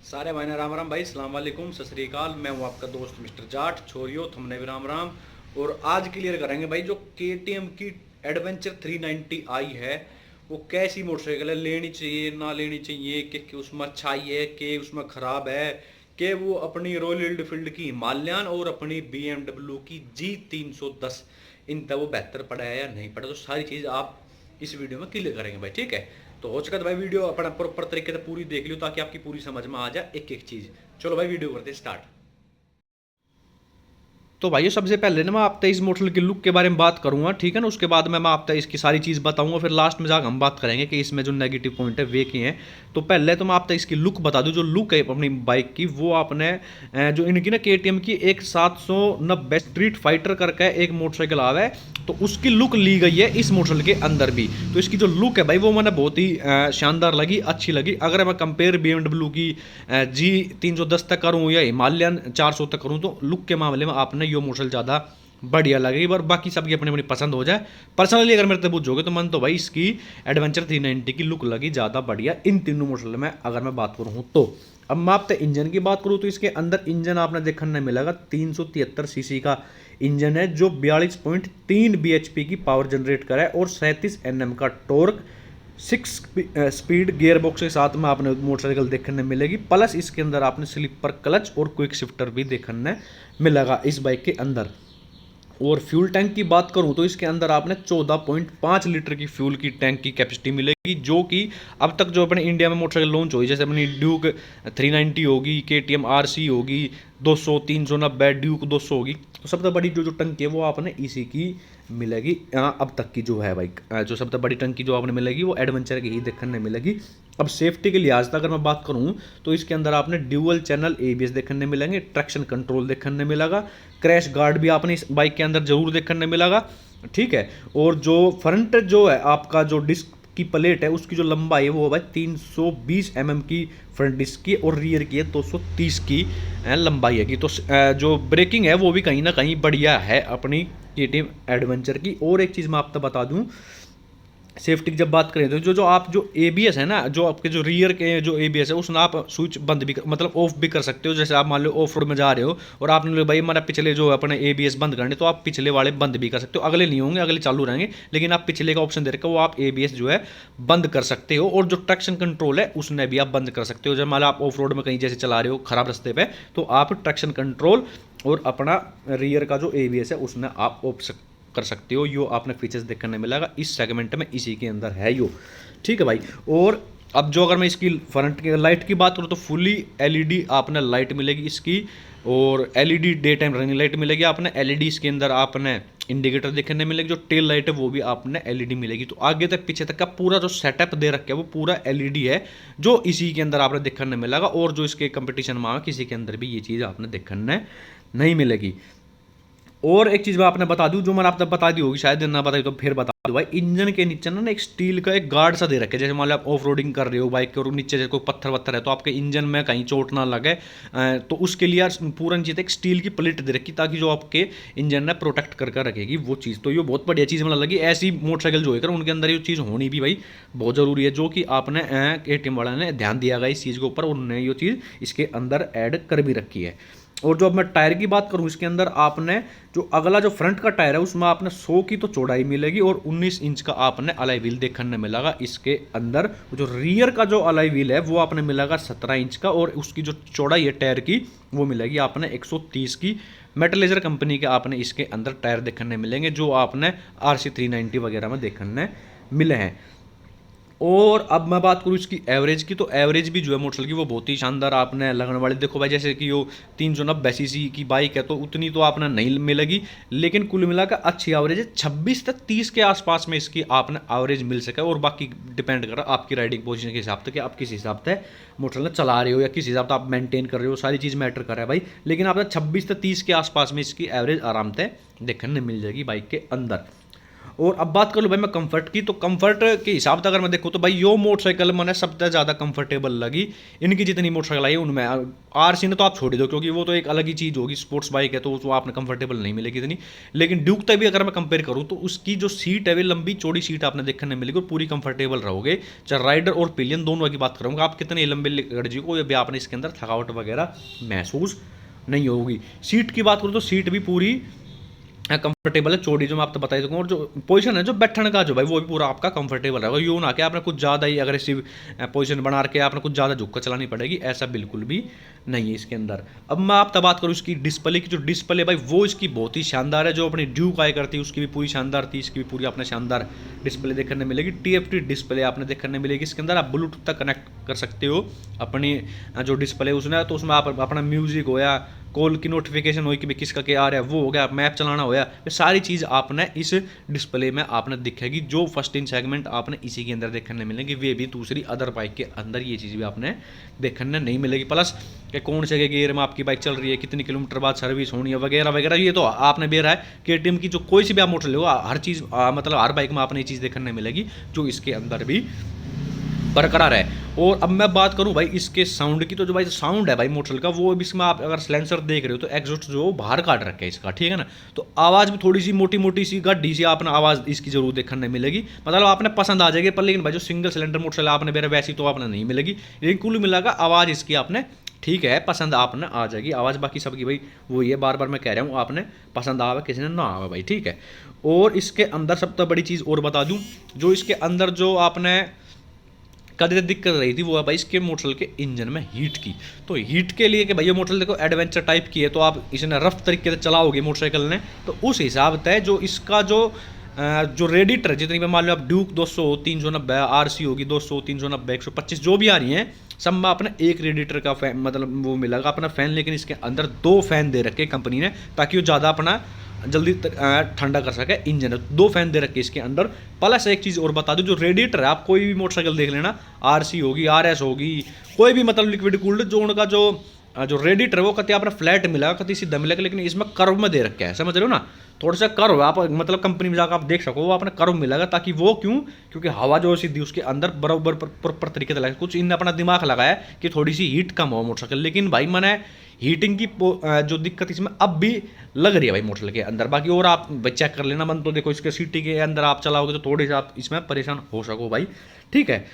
सारे भाई ने राम राम भाई, सलाम वालेकुम, सत श्री अकाल। मैं हूँ आपका दोस्त मिस्टर जाट छोरियो, तुमने भी राम राम। और आज क्लियर करेंगे भाई, जो KTM की एडवेंचर 390 आई है वो कैसी मोटरसाइकिल है, लेनी चाहिए ना लेनी चाहिए, कि उसमें अच्छाई है कि उसमें खराब है, कि वो अपनी रॉयल एनफील्ड की हिमालयन और अपनी BMW की G310 इन तक वो बेहतर पड़ा है या नहीं पड़ा। तो सारी चीज़ आप इस वीडियो में क्लियर करेंगे भाई, ठीक है। तो हो सका तो भाई वीडियो अपना प्रॉपर तरीके से पूरी देख लियो ताकि आपकी पूरी समझ में आ जाए एक एक चीज़। चलो भाई वीडियो करते स्टार्ट। तो भाइयों सबसे पहले ना मैं आपसे इस मोटरसाइकिल की लुक के बारे में बात करूंगा, ठीक है ना। उसके बाद मैं आपसे इसकी सारी चीज़ बताऊंगा, फिर लास्ट में जाकर हम बात करेंगे कि इसमें जो नेगेटिव पॉइंट है वे के हैं। तो पहले तो मैं आपसे इसकी लुक बता दूं, जो लुक है अपनी बाइक की वो आपने जो इनकी ना KTM की एक 790 स्ट्रीट फाइटर करके एक मोटरसाइकिल आ है, तो उसकी लुक ली गई है इस मोटरसाइकिल के अंदर भी। तो इसकी जो लुक है भाई वो मैंने बहुत ही शानदार लगी, अच्छी लगी। अगर मैं कंपेयर BMW की G310 तक करूँ या हिमालयन 400 तक करूँ, तो लुक के मामले में आपने यो मोटरसाइकिल ज़्यादा बढ़िया लगेगी। और बाकी सबकी अपनी अपनी पसंद हो जाए। पर्सनली अगर मेरे से पूछोगे तो मन तो भाई इसकी एडवेंचर 390 की लुक लगी ज़्यादा बढ़िया इन तीनों मॉडल में अगर मैं बात करूँ तो। अब मैं आपसे इंजन की बात करूँ तो इसके अंदर इंजन आपने देखने मिलेगा 373 सीसी का इंजन है, जो 42.3 bhp की पावर जनरेट करा है और 37 Nm का टॉर्क। 6 स्पीड गियर बॉक्स के साथ में आपने मोटरसाइकिल देखने मिलेगी, प्लस इसके अंदर आपने स्लीपर क्लच और क्विक शिफ्टर भी देखने मिलेगा इस बाइक के अंदर। और फ्यूल टैंक की बात करूं तो इसके अंदर आपने 14.5 लीटर की फ्यूल की टैंक की कैपेसिटी मिलेगी, जो कि अब तक जो अपने इंडिया में मोटरसाइकिल लॉन्च हुई, जैसे अपनी ड्यूक 390 होगी, KTM RC होगी 200, 390 ड्यूक 200 होगी, तो सबसे बड़ी जो टंकी है वो आपने इसी की मिलेगी। अब तक की जो है बाइक, जो सबसे बड़ी टंकी जो आपने मिलेगी वो एडवेंचर की ही देखने मिलेगी। अब सेफ्टी के लिहाज से अगर मैं बात करूं तो इसके अंदर आपने ड्यूअल चैनल ABS देखने मिलेंगे, ट्रैक्शन कंट्रोल देखने मिलेगा, क्रैश गार्ड भी आपने इस बाइक के अंदर जरूर देखने मिलेगा, ठीक है। और जो फ्रंट जो है आपका जो डिस्क की प्लेट है उसकी जो लंबाई है वो भाई 320 mm की फ्रंट डिस्क की, और रियर की है 230 की लंबाई है की। तो जो ब्रेकिंग है वो भी कहीं ना कहीं बढ़िया है अपनी KTM एडवेंचर की। और एक चीज़ मैं आपको बता दूं, सेफ्टी की जब बात करें तो जो आप जो ABS है ना, जो आपके जो रियर के जो ABS है उसमें आप स्विच बंद भी मतलब ऑफ भी कर सकते हो। जैसे आप मान लो ऑफ रोड में जा रहे हो और आपने भाई हमारा पिछले जो अपने ABS बंद करने, तो आप पिछले वाले बंद भी कर सकते हो, अगले नहीं होंगे, अगले चालू रहेंगे, लेकिन आप पिछले का ऑप्शन दे रखे वो आप ABS जो है बंद कर सकते हो। और जो ट्रैक्शन कंट्रोल है उसने भी आप बंद कर सकते हो। जब मान लो आप ऑफ रोड में कहीं जैसे चला रहे हो खराब रास्ते पे, तो आप ट्रैक्शन कंट्रोल और अपना रियर का जो ABS है उसने आप ऑफ कर सकते हो। यो आपने फीचर्स देखने मिलेगा इस सेगमेंट में, इसी के अंदर है यो, ठीक है भाई। और अब जो अगर मैं इसकी फ्रंट की लाइट की बात करूँ तो फुली LED आपने लाइट मिलेगी इसकी, और LED day time running light मिलेगी आपने। LED इसके अंदर आपने इंडिकेटर देखने मिलेगी, जो टेल लाइट है वो भी आपने LED मिलेगी। तो आगे तक पीछे तक का पूरा जो सेटअप दे रखा है वो पूरा LED है, जो इसी के अंदर आपने देखने मिलेगा। और जो इसके कंपटीशन में किसी के अंदर भी ये चीज़ आपने देखने नहीं मिलेगी। और एक चीज़ मैं आपने बता दूं, जो मैंने आपने बता दी होगी शायद, ना बताई तो फिर बता दूं भाई, इंजन के नीचे ना एक स्टील का एक गार्ड सा दे रखे, जैसे मान लो आप ऑफ रोडिंग कर रहे हो बाइक के और नीचे जैसे कोई पत्थर वत्थर है तो आपके इंजन में कहीं चोट ना लगे, तो उसके लिए यार पूरा नीचे एक स्टील की प्लेट दे रखी ताकि जो आपके इंजन ने प्रोटेक्ट करके रखेगी वो चीज़। तो ये बहुत बढ़िया चीज़ मतलब लगी। ऐसी मोटरसाइकिल जो है उनके अंदर ये चीज़ होनी भी भाई बहुत ज़रूरी है, जो कि आपने KTM वाला ने ध्यान दिया गया इस चीज़ के ऊपर, उन्होंने ये चीज़ इसके अंदर ऐड कर भी रखी है। और जो अब मैं टायर की बात करूं, इसके अंदर आपने जो अगला जो फ्रंट का टायर है उसमें आपने 100 की तो चौड़ाई मिलेगी और 19 इंच का आपने अलाई व्हील देखने मिलेगा इसके अंदर। जो रियर का जो अलाई व्हील है वो आपने मिलेगा 17 इंच का, और उसकी जो चौड़ाई है टायर की वो मिलेगी आपने 130 की। मेटलेजर कंपनी के आपने इसके अंदर टायर देखने मिलेंगे, जो आपने RC 390 वगैरह में देखने मिले हैं। और अब मैं बात करूँ इसकी एवरेज की, तो एवरेज भी जो है मोटरसाइकिल की वो बहुत ही शानदार आपने लगने वाली। देखो भाई जैसे कि वो 390 सीसी की बाइक है तो उतनी तो आपने नहीं मिलेगी, लेकिन कुल मिलाकर अच्छी एवरेज है। 26 से 30 के आसपास में इसकी आपने एवरेज मिल सके, और बाकी डिपेंड कर रहा है आपकी राइडिंग पोजीशन के हिसाब से कि आप किस हिसाब से मोटरसाइकिल चला रहे हो या किस हिसाब से आप मेंटेन कर रहे हो, सारी चीज़ मैटर कर रहा है भाई। लेकिन आपने 26 से 30 के आसपास में इसकी एवरेज आराम से देखने मिल जाएगी बाइक के अंदर। और अब बात कर लो भाई मैं कंफर्ट की, तो कंफर्ट के हिसाब से अगर मैं देखूँ तो भाई यो मोटरसाइकिल मैंने सबसे ज़्यादा कंफर्टेबल लगी इनकी जितनी मोटरसाइकिल आई है उनमें। आरसी ने तो आप छोड़ ही दो, क्योंकि वो तो एक अलग ही चीज़ होगी, स्पोर्ट्स बाइक है तो वो आपने कंफर्टेबल नहीं मिलेगी इतनी। लेकिन ड्यूक तक भी अगर मैं कंपेयर करूँ तो उसकी जो सीट है वे लंबी चौड़ी सीट आपने देखने मिलेगी और पूरी कंफर्टेबल रहोगे। चाहे राइडर और पिलियन दोनों की बात करूँगा, आप कितने लंबे गढ़ जी को भी आपने इसके अंदर थकावट वगैरह महसूस नहीं होगी। सीट की बात करूँ तो सीट भी पूरी कंफर्टेबल है, चौड़ी जो मैं आपको बता दूंगा। और जो पोजीशन है जो बैठने का जो भाई वो भी पूरा आपका कंफर्टेबल रहेगा। यूँ ना कि आपने कुछ ज़्यादा ही अग्रेसिव पोजीशन बना के आपने कुछ ज़्यादा झुक कर चलानी पड़ेगी, ऐसा बिल्कुल भी नहीं है इसके अंदर। अब मैं आपसे बात करूँ इसकी डिस्प्ले की, जो डिस्प्ले भाई वो इसकी बहुत ही शानदार है। जो अपनी ड्यूक आया करती है उसकी भी पूरी शानदार थी, इसकी भी पूरी अपने शानदार डिस्प्ले देखने मिलेगी। TFT डिस्प्ले आपने देखने मिलेगी इसके अंदर। आप ब्लूटूथ तक कनेक्ट कर सकते हो अपनी जो डिस्प्ले उसमें, तो उसमें आप अपना म्यूजिक हो या कॉल की नोटिफिकेशन हो कि भाई किसका क्या आ रहा है वो हो गया, मैप चलाना हो गया, ये सारी चीज़ आपने इस डिस्प्ले में आपने दिखेगी। जो फर्स्ट इन सेगमेंट आपने इसी के अंदर देखने मिलेंगे, वे भी दूसरी अदर बाइक के अंदर ये चीज़ भी आपने देखने नहीं मिलेगी। प्लस कि कौन से गियर में आपकी बाइक चल रही है, कितने किलोमीटर बाद सर्विस होनी है वगैरह वगैरह, ये तो आपने बेरा है। KTM की जो कोई सी भी आप मोटर लो, हर चीज़ मतलब हर बाइक में आपने ये चीज़ देखने मिलेगी जो इसके अंदर भी बरकरार है। और अब मैं बात करूं भाई इसके साउंड की, तो जो भाई साउंड है भाई मोटरसाइकिल का, वो इसमें आप अगर सिलेंसर देख रहे हो तो एग्जॉस्ट जो बाहर काट रखा है इसका, ठीक है ना। तो आवाज़ भी थोड़ी सी मोटी मोटी सी गड्ढी सी आपने आवाज़ इसकी जरूर देखने मिलेगी, मतलब आपने पसंद आ जाएगी। पर लेकिन भाई जो सिंगल सिलेंडर मोटरसाइकिल आपने मेरे वैसी तो आपने नहीं मिलेगी, लेकिन कुल मिलाकर आवाज़ इसकी आपने ठीक है पसंद आपने आ जाएगी। आवाज़ बाकी सबकी भाई वो ये बार बार मैं कह रहा हूँ, आपने पसंद आवा किसी ने ना आवा भाई, ठीक है। और इसके अंदर सबसे बड़ी चीज़ और बता दूँ, जो इसके अंदर जो आपने कदर दिक्कत रही थी वो है भाई इसके मोटरसाइकिल के इंजन में हीट की। तो हीट के लिए कि भाई ये मोटरसाइकिल देखो एडवेंचर टाइप की है, तो आप इसने रफ तरीके से चलाओगे मोटरसाइकिल ने, तो उस हिसाब से जो इसका जो रेडिएटर जितनी भी मान लो आप ड्यूक 200 390 RC होगी 200 390 125 जो भी आ रही हैं, सब में आपने एक रेडिएटर का फैन मतलब वो मिलेगा अपना फैन। लेकिन इसके अंदर 2 फैन दे रखे कंपनी ने, ताकि वो ज़्यादा अपना जल्दी ठंडा कर सके इंजन। 2 फैन दे रखे इसके अंदर। प्लस एक चीज़ और बता दूं, जो रेडिएटर है आप कोई भी मोटरसाइकिल देख लेना, RC होगी RS होगी कोई भी मतलब लिक्विड कूल्ड, जो उनका जो रेडिएटर है वो कभी आपने फ्लैट मिलेगा कभी सीधा मिलेगा, लेकिन इसमें कर्व में दे रखा है, समझ रहे हो ना। थोड़ा सा कर्व आप मतलब कंपनी में जाकर आप देख सको वो आपने कर्व मिलेगा, ताकि वो क्योंकि हवा जो सीधी उसके अंदर बराबर प्रॉपर तरीके से लगे। कुछ इनने अपना दिमाग लगाया कि थोड़ी सी हीट कम हो मोटरसाइकिल, लेकिन भाई मैंने हीटिंग की जो दिक्कत इसमें अब भी लग रही है भाई मोटरसाइकिल के अंदर। बाकी और आप चेक कर लेना मन तो देखो इसके सिटी के अंदर आप चलाओगे तो थोड़ी सी आप इसमें परेशान हो सको भाई, ठीक है।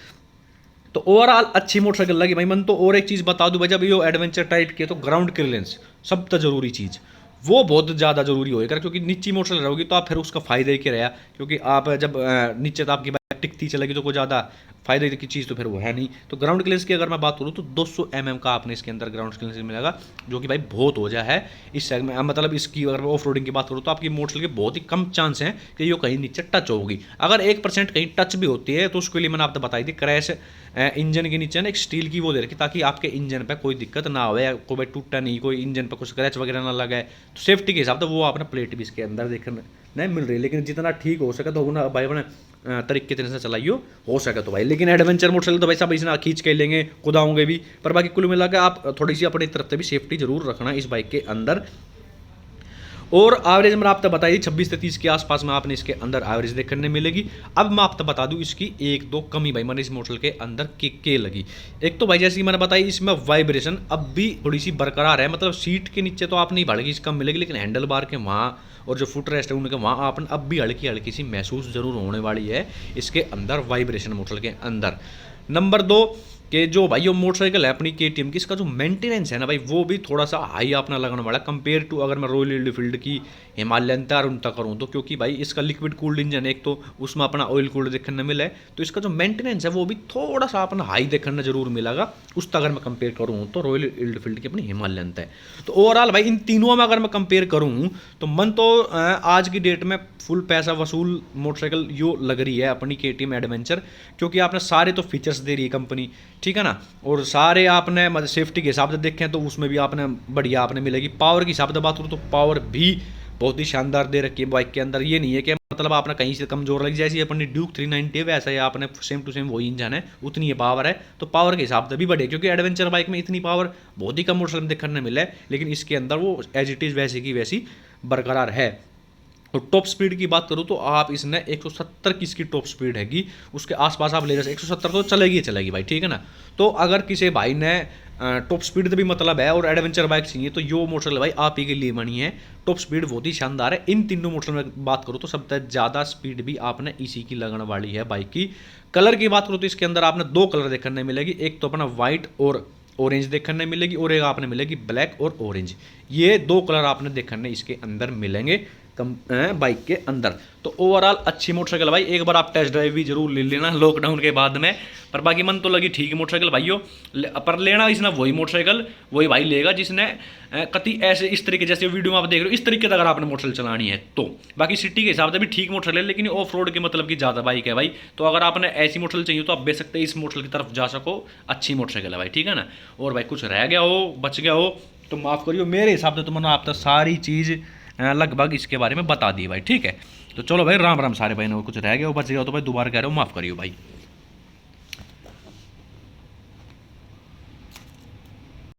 तो ओवरऑल अच्छी मोटरसाइकिल लगी भाई मन तो। और एक चीज़ बता दूं भाई, जब ये एडवेंचर टाइप की है तो ग्राउंड क्लियरेंस सबसे ज़रूरी चीज़ वो बहुत ज़्यादा ज़रूरी होएगा, क्योंकि नीची मोटरसाइकिल रहोगी तो आप फिर उसका फ़ायदा ही क्या रहा, क्योंकि आप जब नीचे तो आपकी बाइक टिकती चलेगी तो कोई ज़्यादा फायदे की चीज़ तो फिर वो है नहीं। तो ग्राउंड क्लियरेंस की अगर मैं बात करूँ तो 200 mm का आपने इसके अंदर ग्राउंड क्लियरेंस मिलेगा, जो कि भाई बहुत हो जाए है इस सेगमेंट। मतलब इसकी अगर मैं ऑफ रोडिंग की बात करूँ तो आपकी मोटरसाइकिल के बहुत ही कम चांस हैं कि ये कहीं नीचे टच होगी। अगर 1% कहीं टच भी होती है तो उसके लिए मैंने आपको बताई थी क्रैश इंजन के नीचे ना एक स्टील की वो दे रखी, ताकि आपके इंजन पर कोई दिक्कत ना हो, कोई भाई टूटा नहीं, कोई इंजन पर कुछ स्क्रैच वगैरह ना लगा है। तो सेफ्टी के हिसाब से वो आपने प्लेट भी इसके अंदर देखने नहीं मिल रही। लेकिन जितना ठीक हो सके तो ना भाई अपने तरीके से चलाइयो हो सके तो भाई। लेकिन एडवेंचर मोटरसाइकिल तो भाई सब इसना खींच के लेंगे कुदाओगे भी, पर बाकी कुल मिला के आप थोड़ी सी अपनी तरफ से भी सेफ्टी जरूर रखना इस बाइक के अंदर। और एवरेज में आपको बताइए 26 से 30 के आसपास में आपने इसके अंदर एवरेज देखने मिलेगी। अब मैं आपको बता दूं इसकी 1-2 कमी भाई मैंने इस मॉडल के अंदर के लगी। एक तो भाई जैसे कि मैंने बताई इसमें वाइब्रेशन अब भी थोड़ी सी बरकरार है, मतलब सीट के नीचे तो आप नहीं बढ़ेगी इसका मिलेगी, लेकिन हैंडल बार के वहाँ और जो फुट रेस्ट है उनके वहाँ आपने अब भी हल्की हल्की सी महसूस जरूर होने वाली है इसके अंदर वाइब्रेशन मोटर के अंदर। नंबर 2 कि जो भाई ये मोटरसाइकिल है अपनी KTM की, इसका जो मेंटेनेंस है ना भाई वो भी थोड़ा सा हाई अपना लगने वाला कंपेयर टू अगर मैं रॉयल एनफील्ड की हिमालयन तैयार उनता करूँ तो, क्योंकि भाई इसका लिक्विड कूल्ड इंजन एक तो उसमें अपना ऑयल कूल्ड देखने मिला है, तो इसका जो मेंटेनेंस है वो भी थोड़ा सा अपना हाई देखने जरूर मिलेगा उसका अगर मैं कंपेयर करूँ तो रॉयल एनफील्ड की अपनी हिमालयन है। तो ओवरऑल भाई इन तीनों में अगर मैं कंपेयर करूँ तो मन तो आज की डेट में फुल पैसा वसूल मोटरसाइकिल यो लग रही है अपनी KTM एडवेंचर, क्योंकि आपने सारे तो फीचर्स दे रही है कंपनी, ठीक है ना। और सारे आपने मतलब सेफ्टी के हिसाब से देखें तो उसमें भी आपने बढ़िया आपने मिलेगी। पावर के हिसाब से बात करूँ तो पावर भी बहुत ही शानदार दे रखी है बाइक के अंदर। ये नहीं है कि मतलब आपने कहीं से कमजोर लगी, जैसी अपनी ड्यूक 390 है वैसा ही आपने सेम टू सेम वही इंजन है उतनी ये पावर है, तो पावर के हिसाब से भी बढ़िया, क्योंकि एडवेंचर बाइक में इतनी पावर बहुत ही कम मोटरसाइकिल देखने मिला है, लेकिन इसके अंदर वो एज इट इज़ वैसी की वैसी बरकरार है। और टॉप स्पीड की बात करूँ तो आप इसने 170 की इसकी टॉप स्पीड हैगी, उसके आसपास आप ले जा सकते 170 तो चलेगी चलेगी भाई, ठीक है ना। तो अगर किसी भाई ने टॉप स्पीड से भी मतलब है और एडवेंचर बाइक चाहिए तो यो मोटरसाइकिल भाई आप ही के लिए बनी है। टॉप स्पीड बहुत ही शानदार है। इन तीनों मोटरसाइकिल में बात करूँ तो सबसे ज़्यादा स्पीड भी आपने इसी की लगने वाली है बाइक की। कलर की बात करूँ तो इसके अंदर आपने दो कलर देखने मिलेगी, एक तो अपना व्हाइट और ऑरेंज देखने मिलेगी और एक आपने मिलेगी ब्लैक और ऑरेंज। ये दो कलर आपने देखने इसके अंदर मिलेंगे कम बाइक के अंदर। तो ओवरऑल अच्छी मोटरसाइकिल भाई, एक बार आप टेस्ट ड्राइव भी जरूर ले लेना लॉकडाउन के बाद में। पर बाकी मन तो लगी ठीक है मोटरसाइकिल भाइयों, पर लेना इसने वही मोटरसाइकिल वही भाई लेगा जिसने कति ऐसे इस तरीके जैसे वीडियो में आप देख रहे हो इस तरीके से अगर आपने मोटरसाइकिल चलानी है तो। बाकी सिटी के हिसाब से भी ठीक मोटरसाइकिल है, लेकिन ऑफ रोड के मतलब की ज़्यादा बाइक है भाई। तो अगर आपने ऐसी मोटरसाइकिल चाहिए तो आप बेच सकते हैं, इस मोटरसाइकिल की तरफ जा सको, अच्छी मोटरसाइकिल है भाई, ठीक है ना। और भाई कुछ रह गया हो बच गया हो तो माफ़ करियो, मेरे हिसाब से तो मैंने आप तक सारी चीज़ लगभग इसके बारे में बता दी भाई, ठीक है। तो चलो भाई राम राम सारे भाई ने, कुछ रह गया हो बच गया हो तो भाई दोबारा कह रहे हो माफ़ करियो भाई।